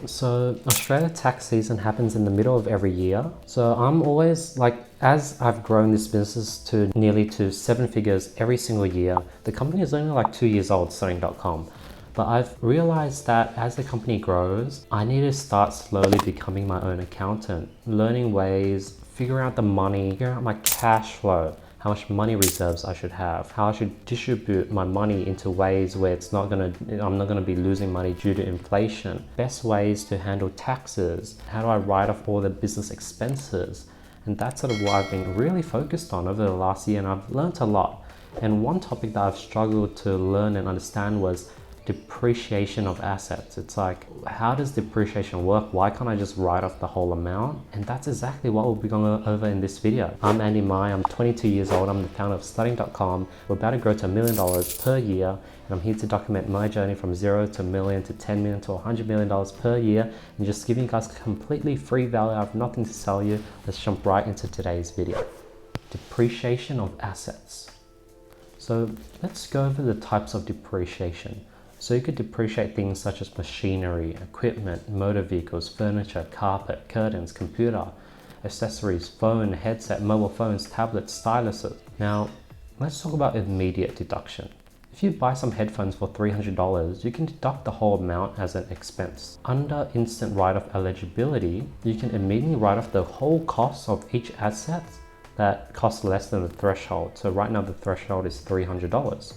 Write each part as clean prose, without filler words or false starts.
So Australia tax season happens in the middle of every year. So I'm always like, as I've grown this business to nearly to 7 figures every single year, the company is only like 2 years old, starting.com. But I've realized that as the company grows, I need to start slowly becoming my own accountant, learning ways, figuring out the money, figuring out my cash flow, how much money reserves I should have, how I should distribute my money into ways where I'm not gonna be losing money due to inflation, best ways to handle taxes, how do I write off all the business expenses. And that's sort of what I've been really focused on over the last year, and I've learned a lot. And one topic that I've struggled to learn and understand was depreciation of assets. It's like, how does depreciation work? Why can't I just write off the whole amount? And that's exactly what we'll be going over in this video. I'm Andy Mai, I'm 22 years old, I'm the founder of Studying.com. We're about to grow to $1 million per year, and I'm here to document my journey from 0 to $1 million to $10 million to $100 million per year, and just giving you guys completely free value. I have nothing to sell you. Let's jump right into today's video. Depreciation of assets. So let's go over the types of depreciation. So you could depreciate things such as machinery, equipment, motor vehicles, furniture, carpet, curtains, computer, accessories, phone, headset, mobile phones, tablets, styluses. Now, let's talk about immediate deduction. If you buy some headphones for $300, you can deduct the whole amount as an expense. Under instant write-off eligibility, you can immediately write off the whole cost of each asset that costs less than the threshold. So right now the threshold is $300.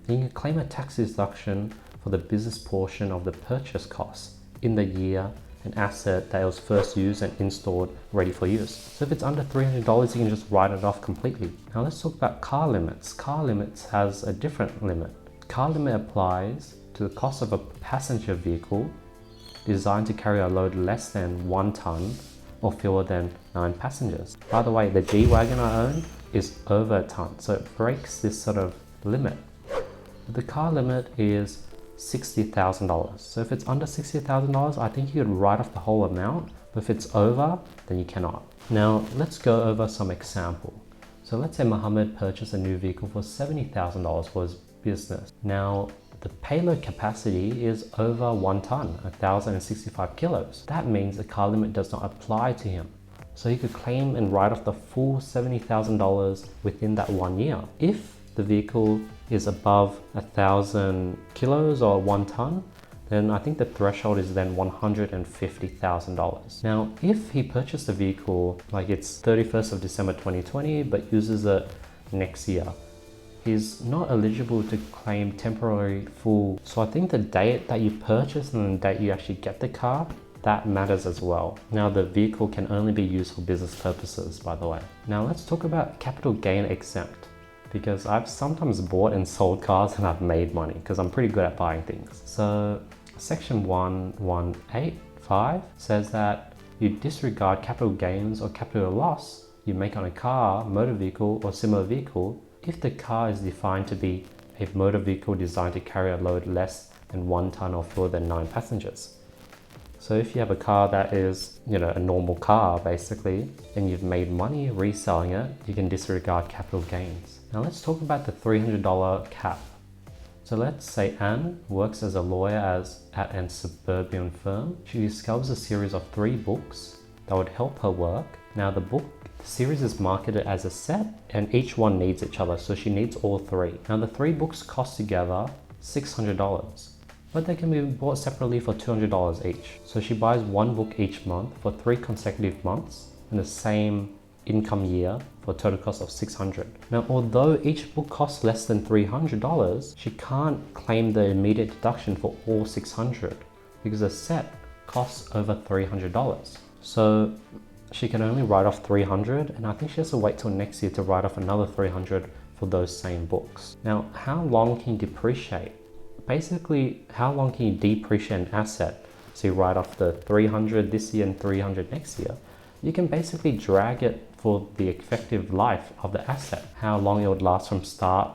Then you can claim a tax deduction for the business portion of the purchase cost in the year an asset that was first used and installed ready for use. So if it's under $300, you can just write it off completely. Now let's talk about car limits. Car limits has a different limit. Car limit applies to the cost of a passenger vehicle designed to carry a load less than 1 ton or fewer than 9 passengers. By the way, the G-Wagon I own is over a ton, so it breaks this sort of limit. The car limit is $60,000. So if it's under $60,000, I think you could write off the whole amount, but if it's over, then you cannot. Now, let's go over some example. So let's say Mohammed purchased a new vehicle for $70,000 for his business. Now, the payload capacity is over 1 ton, 1,065 kilos. That means the car limit does not apply to him. So he could claim and write off the full $70,000 within that 1 year. If the vehicle is above 1,000 kilos or 1 ton, then I think the threshold is then $150,000. Now, if he purchased a vehicle like it's 31st of December 2020, but uses it next year, he's not eligible to claim temporary full. So I think the date that you purchase and the date you actually get the car, that matters as well. Now, the vehicle can only be used for business purposes, by the way. Now let's talk about capital gain exempt, because I've sometimes bought and sold cars and I've made money because I'm pretty good at buying things. So section 1185 says that you disregard capital gains or capital loss you make on a car, motor vehicle, or similar vehicle if the car is defined to be a motor vehicle designed to carry a load less than 1 ton or fewer than 9 passengers. So if you have a car that is, a normal car basically, and you've made money reselling it, you can disregard capital gains. Now let's talk about the $300 cap. So let's say Anne works as a lawyer at a suburban firm. She discovers a series of 3 books that would help her work. Now the series is marketed as a set, and each one needs each other, so she needs all 3. Now the 3 books cost together $600. But they can be bought separately for $200 each. So she buys 1 book each month for 3 consecutive months in the same income year for a total cost of $600. Now, although each book costs less than $300, she can't claim the immediate deduction for all $600 because a set costs over $300. So she can only write off $300, and I think she has to wait till next year to write off another $300 for those same books. Now, how long can you depreciate? Basically, how long can you depreciate an asset? So you write off the $300 this year and $300 next year. You can basically drag it for the effective life of the asset, how long it would last from start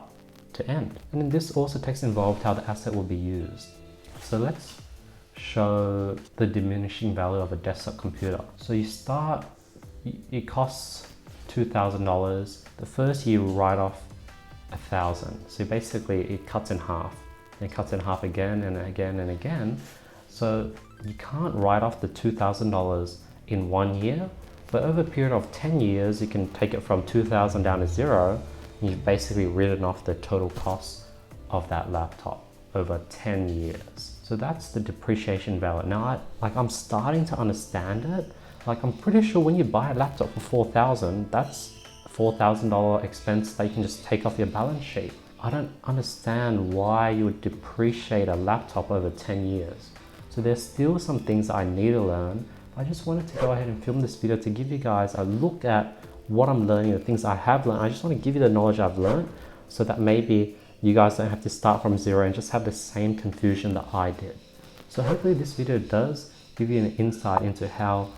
to end. And then this also takes involved how the asset will be used. So let's show the diminishing value of a desktop computer. So you start, it costs $2,000. The first year you write off $1,000. So basically it cuts in half. It cuts in half again and again and again. So you can't write off the $2,000 in 1 year, but over a period of 10 years, you can take it from 2,000 down to zero, and you've basically written off the total cost of that laptop over 10 years. So that's the depreciation value. Now, I'm starting to understand it. Like, I'm pretty sure when you buy a laptop for 4,000, that's a $4,000 expense that you can just take off your balance sheet. I don't understand why you would depreciate a laptop over 10 years. So there's still some things I need to learn. I just wanted to go ahead and film this video to give you guys a look at what I'm learning, the things I have learned. I just want to give you the knowledge I've learned so that maybe you guys don't have to start from zero and just have the same confusion that I did. So hopefully this video does give you an insight into how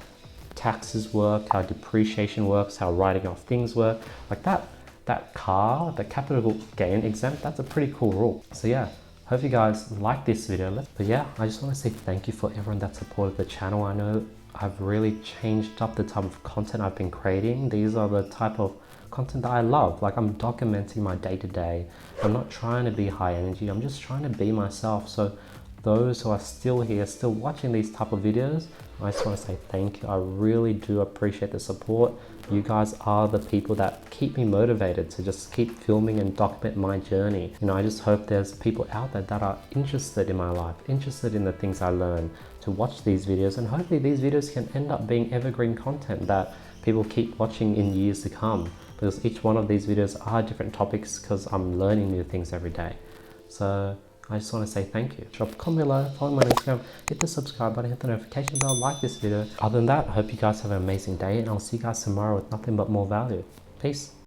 taxes work, how depreciation works, how writing off things work. Like that car, the capital gain exempt, that's a pretty cool rule. So yeah, hope you guys like this video. But yeah, I just want to say thank you for everyone that supported the channel. I know I've really changed up the type of content I've been creating. These are the type of content that I love. Like, I'm documenting my day-to-day. I'm not trying to be high energy. I'm just trying to be myself. So those who are still here, still watching these type of videos, I just want to say thank you. I really do appreciate the support. You guys are the people that keep me motivated to just keep filming and document my journey. You know, I just hope there's people out there that are interested in my life, interested in the things I learn, to watch these videos, and hopefully these videos can end up being evergreen content that people keep watching in years to come, because each one of these videos are different topics because I'm learning new things every day. So I just want to say thank you. Drop a comment below, follow me on Instagram, hit the subscribe button, hit the notification bell, like this video. Other than that, I hope you guys have an amazing day, and I'll see you guys tomorrow with nothing but more value. Peace.